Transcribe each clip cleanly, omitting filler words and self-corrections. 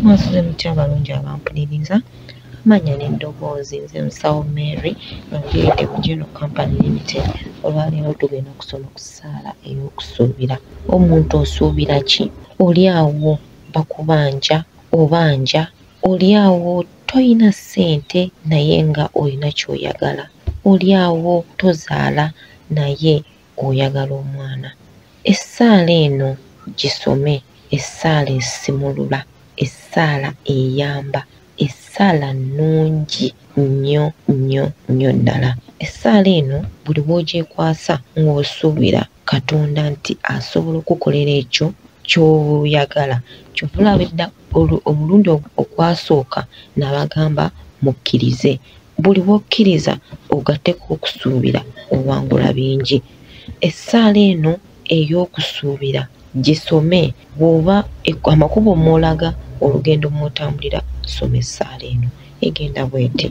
Mwasuze mutya abalungi abampuliriza. Manya n'eddoboozi nze Musawo Mary ng'oyite mu General Company Limited. Olwaleero tugenda okusoma ku ssaala ey'okusuubira. Omuntu osuubira ki? Oli awo bakubanja obanja, oli awo toyina ssente naye nga olina ky'oyagala, oli awo tozaala naye oyagala omwana. Essaala eno gisome, essaala esimulula, essaala eyamba, essaala nnungi nnyo nnyo nnyo ddala. Essaala eno buli bw'ogyekwasa ng'osuubira Katonda nti asobola okukolera ekyo ky'oyagala. Kyova olaba edda omulundi ogwasooka n'abagamba mukkirize. Buli bw'okkiriza ogatteko okusuubira owangula bingi. Essaala eno ey'okusuubira gisome. Bw'oba amakubo mw'olaga, olugendo mw'otambulira, soma essaala eno. Egenda bw'eti: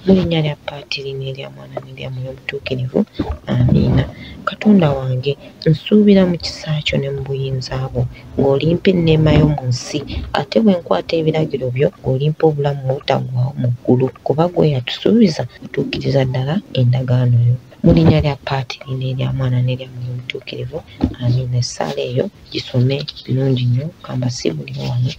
mu linnya lya Paatiri n'erya Mwana n'erya Mwoyo Omutuukirivu, amiina. Katonda wange, nsuubira mu kisa kyo ne mu buyinza bwo ng'olimpa enneema y'omu nsi, ate bwe nkwata ebiragiro byo ng'olimpa obulamu obutaggwaawo mu ggulu, kuba gwe yatusuubiza otuukiriza ddala endagaano yo. Mu linnya lya Paatiri n'erya Mwana n'erya Mwoyo Omutuukirivu, amiina. Essaala eyo gisome bulungi nnyo, kamba si buli wano.